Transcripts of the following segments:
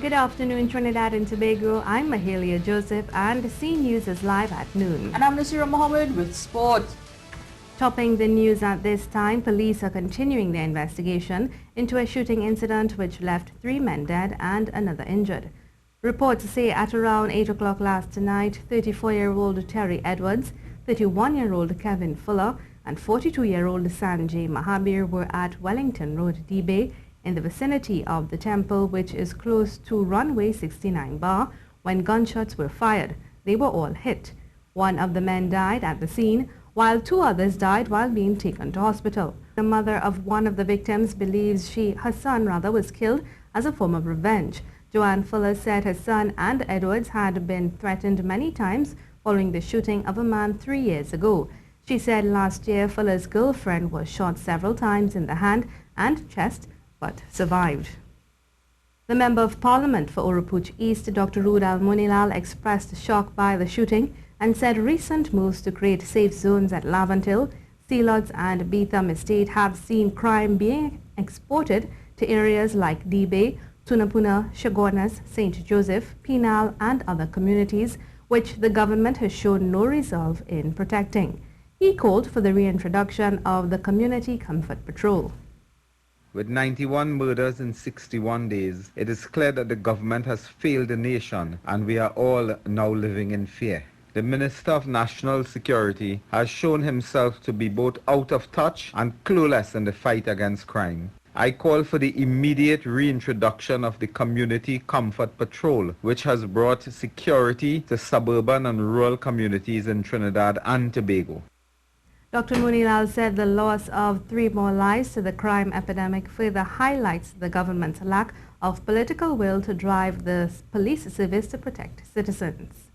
Good afternoon, Trinidad and Tobago. I'm Mahalia Joseph, and C News is live at noon. And I'm Nasira Mohammed with sport. Topping the news at this time, police are continuing their investigation into a shooting incident which left 3 men dead and another injured. Reports say at around 8 o'clock last night, 34-year-old Terry Edwards, 31-year-old Kevin Fuller, and 42-year-old Sanjay Mahabir were at Wellington Road, Debe, in the vicinity of the temple, which is close to runway 69 bar, when gunshots were fired. They were all hit. One of the men died at the scene, while 2 others died while being taken to hospital. The mother of one of the victims believes her son was killed as a form of revenge. Joanne Fuller said her son and Edwards had been threatened many times following the shooting of a man 3 years ago. She said last year Fuller's girlfriend was shot several times in the hand and chest, but survived. The Member of Parliament for Orapooch East, Dr. Rudal Munilal, expressed shock by the shooting and said recent moves to create safe zones at Lavantil, Sealods and Beetham Estate have seen crime being exported to areas like Debe, Tunapuna, Chagonas, St. Joseph, Penal and other communities, which the government has shown no resolve in protecting. He called for the reintroduction of the Community Comfort Patrol. With 91 murders in 61 days, it is clear that the government has failed the nation and we are all now living in fear. The Minister of National Security has shown himself to be both out of touch and clueless in the fight against crime. I call for the immediate reintroduction of the Community Comfort Patrol, which has brought security to suburban and rural communities in Trinidad and Tobago. Dr. Munilal said the loss of 3 more lives to the crime epidemic further highlights the government's lack of political will to drive the police service to protect citizens.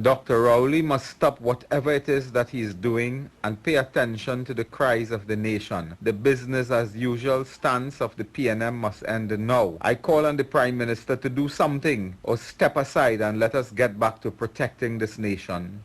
Dr. Rowley must stop whatever it is that he is doing and pay attention to the cries of the nation. The business as usual stance of the PNM must end now. I call on the Prime Minister to do something or step aside and let us get back to protecting this nation.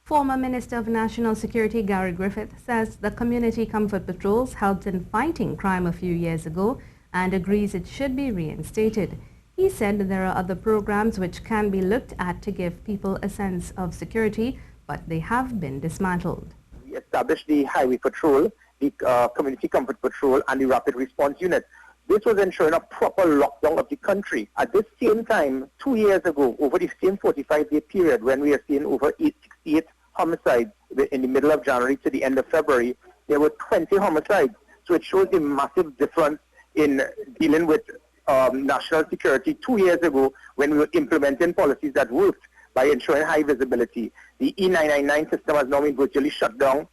Former Minister of National Security Gary Griffith says the Community Comfort Patrols helped in fighting crime a few years ago and agrees it should be reinstated. He said there are other programs which can be looked at to give people a sense of security, but they have been dismantled. We established the Highway Patrol, the Community Comfort Patrol and the Rapid Response Unit. This was ensuring a proper lockdown of the country. At this same time, 2 years ago, over the same 45-day period when we are seeing over 68 homicides in the middle of January to the end of February, there were 20 homicides. So it shows a massive difference in dealing with national security 2 years ago when we were implementing policies that worked by ensuring high visibility. The E999 system has now been virtually shut down.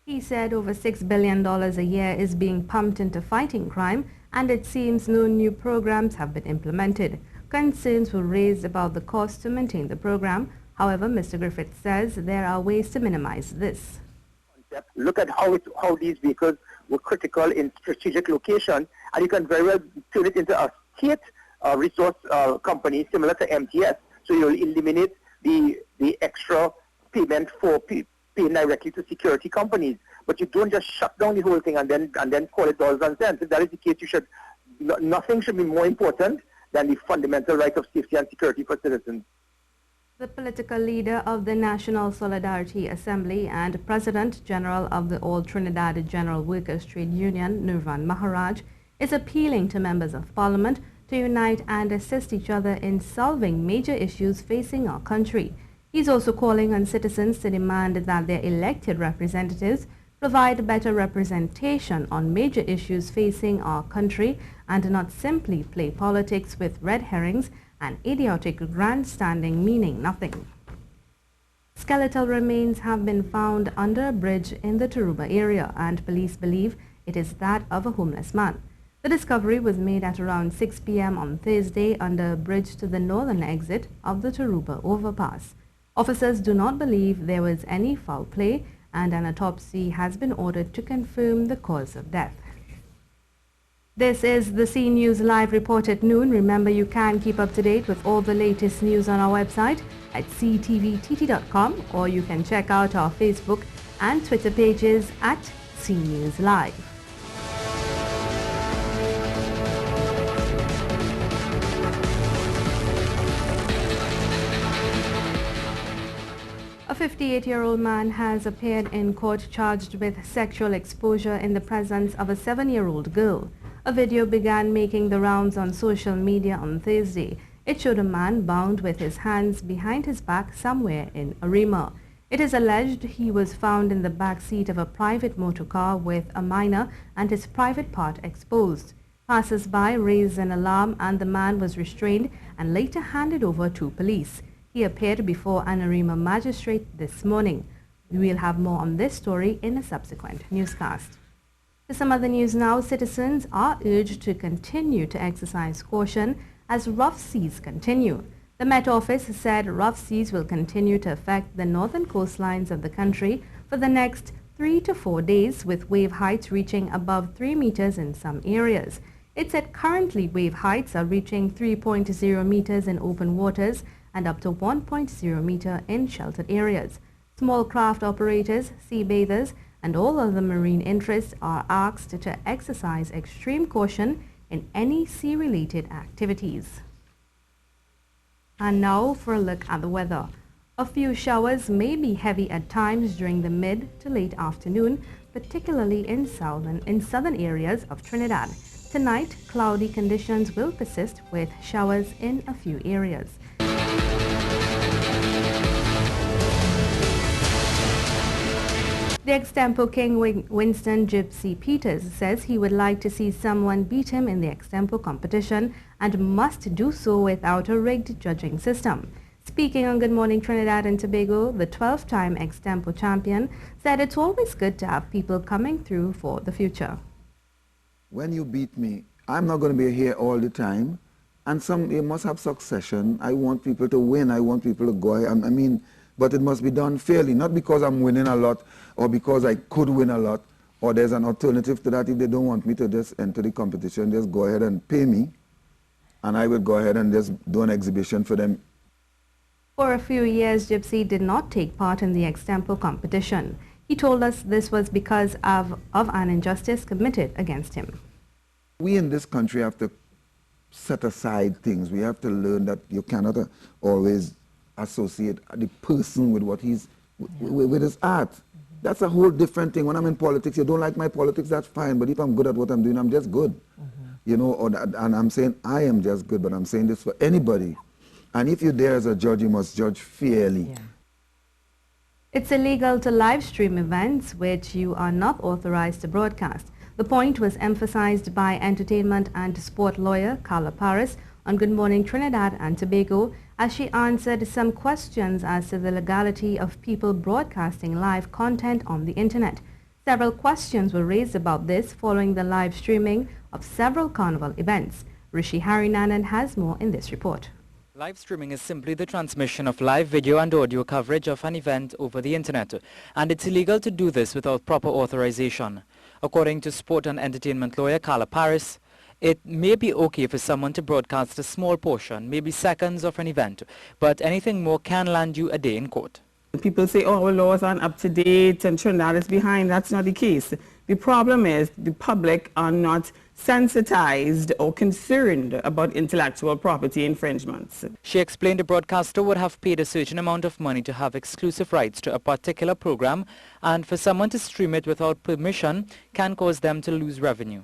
He said over $6 billion a year is being pumped into fighting crime, and it seems no new programs have been implemented. Concerns were raised about the cost to maintain the program. However, Mr. Griffith says there are ways to minimize this. Look at how these vehicles were critical in strategic locations, and you can very well turn it into a state resource company similar to MTS. So you'll eliminate the extra payment for paying directly to security companies. But you don't just shut down the whole thing and then call it dollars and cents. If that is the case, nothing should be more important than the fundamental right of safety and security for citizens. The political leader of the National Solidarity Assembly and President General of the All Trinidad General Workers Trade Union, Nirvan Maharaj, is appealing to members of Parliament to unite and assist each other in solving major issues facing our country. He's also calling on citizens to demand that their elected representatives provide better representation on major issues facing our country and not simply play politics with red herrings and idiotic grandstanding meaning nothing. Skeletal remains have been found under a bridge in the Tarouba area, and police believe it is that of a homeless man. The discovery was made at around 6 p.m. on Thursday under a bridge to the northern exit of the Tarouba overpass. Officers do not believe there was any foul play, and an autopsy has been ordered to confirm the cause of death. This is the C News Live report at noon. Remember, you can keep up to date with all the latest news on our website at ctvtt.com, or you can check out our Facebook and Twitter pages at C News Live. 58-year-old man has appeared in court charged with sexual exposure in the presence of a 7-year-old girl. A video began making the rounds on social media on Thursday. It showed a man bound with his hands behind his back somewhere in Arima. It is alleged he was found in the back seat of a private motor car with a minor and his private part exposed. Passers-by raised an alarm and the man was restrained and later handed over to police. He appeared before an Arima magistrate this morning. We will have more on this story in a subsequent newscast. To some other news now, citizens are urged to continue to exercise caution as rough seas continue. The Met Office said rough seas will continue to affect the northern coastlines of the country for the next 3 to 4 days, with wave heights reaching above 3 meters in some areas. It said currently wave heights are reaching 3.0 meters in open waters and up to 1.0 meter in sheltered areas. Small craft operators, sea bathers, and all other marine interests are asked to exercise extreme caution in any sea-related activities. And now for a look at the weather. A few showers may be heavy at times during the mid to late afternoon, particularly in southern areas of Trinidad. Tonight, cloudy conditions will persist with showers in a few areas. The extempo king Winston Gypsy Peters says he would like to see someone beat him in the extempo competition and must do so without a rigged judging system. Speaking on Good Morning Trinidad and Tobago, the 12-time extempo champion said it's always good to have people coming through for the future. When you beat me, I'm not going to be here all the time, and you must have succession. I want people to win. I want people to go. But it must be done fairly, not because I'm winning a lot or because I could win a lot, or there's an alternative to that. If they don't want me to just enter the competition, just go ahead and pay me, and I will go ahead and just do an exhibition for them. For a few years, Gypsy did not take part in the extempo competition. He told us this was because of an injustice committed against him. We in this country have to set aside things. We have to learn that you cannot always associate the person with what he's, with his art. That's a whole different thing. When I'm in politics, you don't like my politics, that's fine. But if I'm good at what I'm doing, I'm just good. You know, and I'm saying I am just good, but I'm saying this for anybody. And if you're there as a judge, you must judge fairly. Yeah. It's illegal to live stream events which you are not authorized to broadcast. The point was emphasized by entertainment and sport lawyer Carla Paris on Good Morning Trinidad and Tobago as she answered some questions as to the legality of people broadcasting live content on the internet. Several questions were raised about this following the live streaming of several carnival events. Rishi Harinanan has more in this report. Live streaming is simply the transmission of live video and audio coverage of an event over the internet, and it's illegal to do this without proper authorization. According to sport and entertainment lawyer Carla Paris, it may be okay for someone to broadcast a small portion, maybe seconds of an event, but anything more can land you a day in court. People say, oh, our laws aren't up to date and Trinidad is behind. That's not the case. The problem is the public are not sensitized or concerned about intellectual property infringements. She explained a broadcaster would have paid a certain amount of money to have exclusive rights to a particular program, and for someone to stream it without permission can cause them to lose revenue.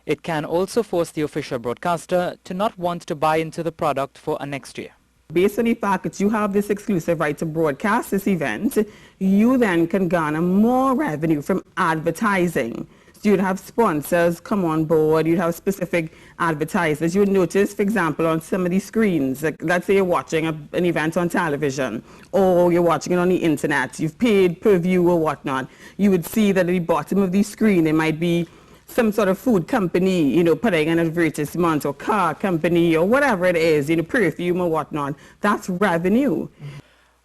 It can also force the official broadcaster to not want to buy into the product for a next year. Based on the fact that you have this exclusive right to broadcast this event, you then can garner more revenue from advertising. So you'd have sponsors come on board, you'd have specific advertisers. You would notice, for example, on some of these screens, like, let's say you're watching an event on television or you're watching it on the internet, you've paid per view or whatnot, you would see that at the bottom of the screen there might be some sort of food company, you know, putting an advertisement, or car company, or whatever it is, you know, perfume or whatnot. That's revenue.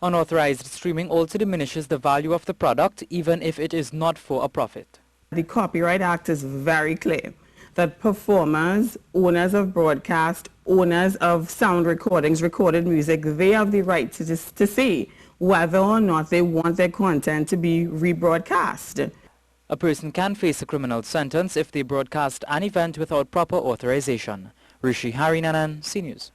Unauthorized streaming also diminishes the value of the product, even if it is not for a profit. The Copyright Act is very clear that performers, owners of broadcast, owners of sound recordings, recorded music, they have the right to say whether or not they want their content to be rebroadcast. A person can face a criminal sentence if they broadcast an event without proper authorization. Rishi Harinanan, CNews.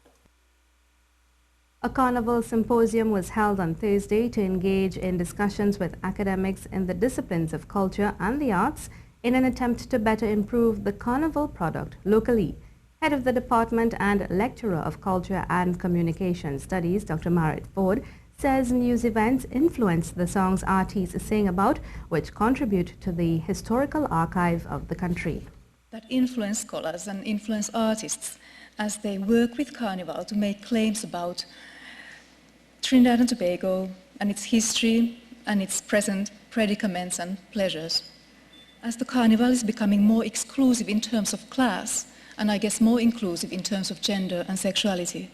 A carnival symposium was held on Thursday to engage in discussions with academics in the disciplines of culture and the arts in an attempt to better improve the carnival product locally. Head of the Department and Lecturer of Culture and Communication Studies, Dr. Marit Ford, says news events influence the songs artists sing about, which contribute to the historical archive of the country. That influence scholars and influence artists as they work with Carnival to make claims about Trinidad and Tobago and its history and its present predicaments and pleasures. As the Carnival is becoming more exclusive in terms of class, and I guess more inclusive in terms of gender and sexuality.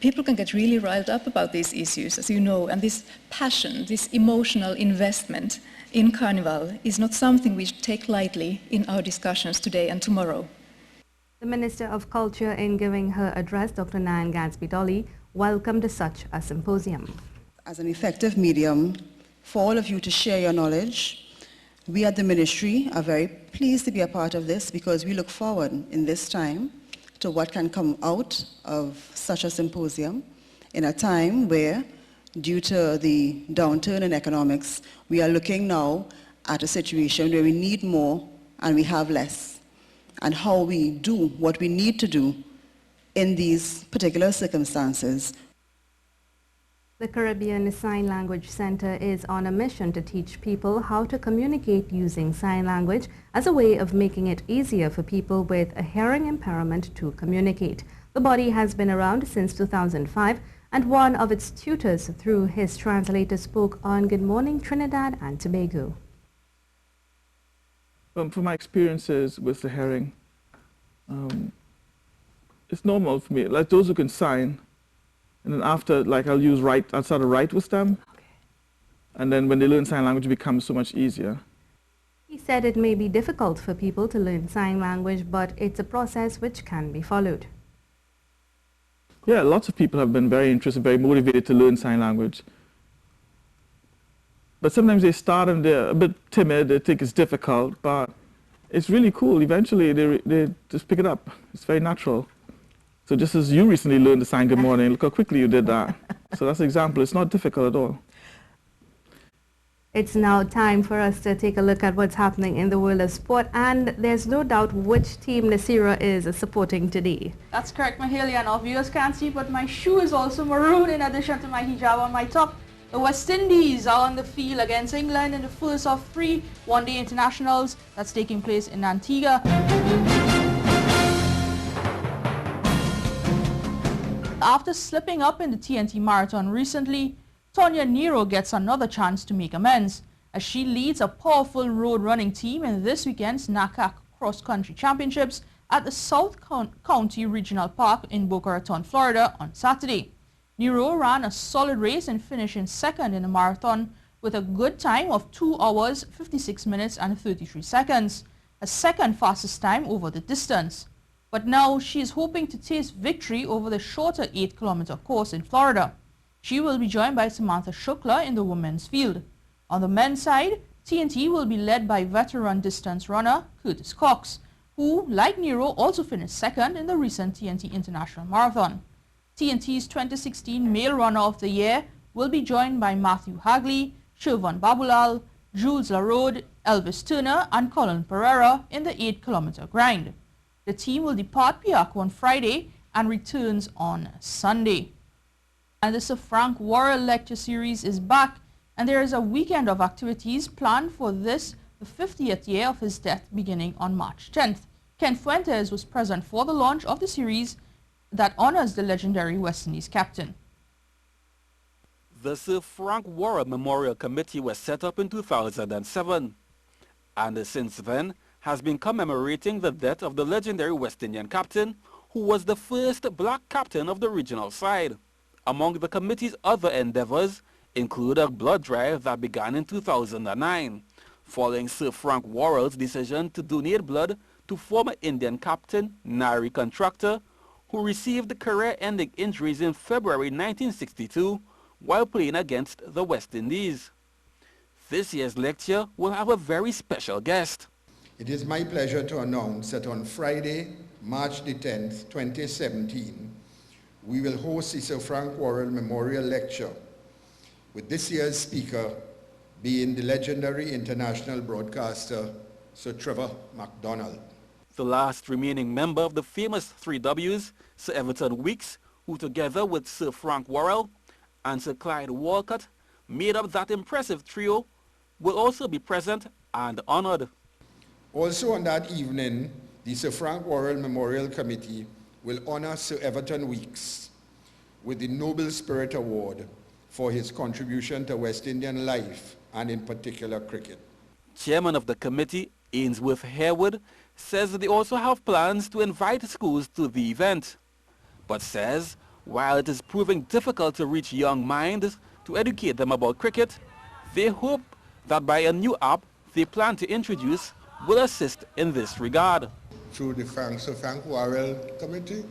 People can get really riled up about these issues, as you know, and this passion, this emotional investment in Carnival is not something we should take lightly in our discussions today and tomorrow. The Minister of Culture, in giving her address, Dr. Nayan Gadsby-Dolly, welcomed such a symposium. As an effective medium for all of you to share your knowledge, we at the Ministry are very pleased to be a part of this because we look forward in this time to what can come out of such a symposium in a time where, due to the downturn in economics, we are looking now at a situation where we need more and we have less, and how we do what we need to do in these particular circumstances. The Caribbean Sign Language Center is on a mission to teach people how to communicate using sign language as a way of making it easier for people with a hearing impairment to communicate. The body has been around since 2005, and one of its tutors through his translator spoke on Good Morning Trinidad and Tobago. From my experiences with the hearing, it's normal for me, like those who can sign, and then after, like I'll start to write with them, and then when they learn sign language, it becomes so much easier. He said it may be difficult for people to learn sign language, but it's a process which can be followed. Yeah, lots of people have been very interested, very motivated to learn sign language. But sometimes they start and they're a bit timid, they think it's difficult, but it's really cool. Eventually, they just pick it up. It's very natural. So just as you recently learned to sign good morning, look how quickly you did that. So that's an example. It's not difficult at all. It's now time for us to take a look at what's happening in the world of sport, and there's no doubt which team Nasira is supporting today. That's correct, Mahalia, and our viewers can't see, but my shoe is also maroon in addition to my hijab on my top. The West Indies are on the field against England in the first of 3 one-day internationals that's taking place in Antigua. After slipping up in the TNT Marathon recently, Tonya Nero gets another chance to make amends as she leads a powerful road running team in this weekend's NACAC Cross Country Championships at the South County Regional Park in Boca Raton, Florida on Saturday. Nero ran a solid race and finished in second in the marathon with a good time of 2 hours, 56 minutes and 33 seconds, a second fastest time over the distance. But now she is hoping to taste victory over the shorter 8-kilometer course in Florida. She will be joined by Samantha Shukla in the women's field. On the men's side, TNT will be led by veteran distance runner Curtis Cox, who, like Nero, also finished second in the recent TNT International Marathon. TNT's 2016 Male Runner of the Year will be joined by Matthew Hagley, Shervan Babulal, Jules Larode, Elvis Turner and Colin Pereira in the 8-kilometer grind. The team will depart Piaco on Friday and returns on Sunday. And the Sir Frank Worrell Lecture Series is back, and there is a weekend of activities planned for this, the 50th year of his death, beginning on March 10th. Ken Fuentes was present for the launch of the series that honors the legendary West Indies captain. The Sir Frank Worrell Memorial Committee was set up in 2007, and since then has been commemorating the death of the legendary West Indian captain, who was the first black captain of the regional side. Among the committee's other endeavors include a blood drive that began in 2009, following Sir Frank Worrell's decision to donate blood to former Indian captain Nari Contractor, who received career-ending injuries in February 1962 while playing against the West Indies. This year's lecture will have a very special guest. It is my pleasure to announce that on Friday, March the 10th, 2017, we will host the Sir Frank Worrell Memorial Lecture, with this year's speaker being the legendary international broadcaster, Sir Trevor MacDonald. The last remaining member of the famous 3 Ws, Sir Everton Weeks, who together with Sir Frank Worrell and Sir Clyde Walcott made up that impressive trio, will also be present and honored. Also on that evening, the Sir Frank Worrell Memorial Committee will honor Sir Everton Weeks with the Noble Spirit Award for his contribution to West Indian life and in particular cricket. Chairman of the committee, Ainsworth Harewood, says that they also have plans to invite schools to the event, but says while it is proving difficult to reach young minds to educate them about cricket, they hope that by a new app they plan to introduce will assist in this regard. Through the Sir Frank Worrell Committee,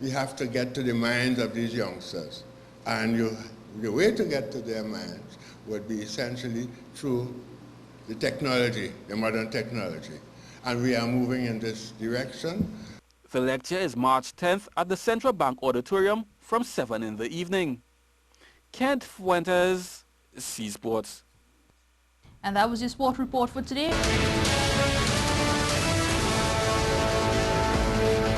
we have to get to the minds of these youngsters. And the way to get to their minds would be essentially through the technology, the modern technology. And we are moving in this direction. The lecture is March 10th at the Central Bank Auditorium from 7 in the evening. Kent Fuentes, C Sports. And that was your sport report for today.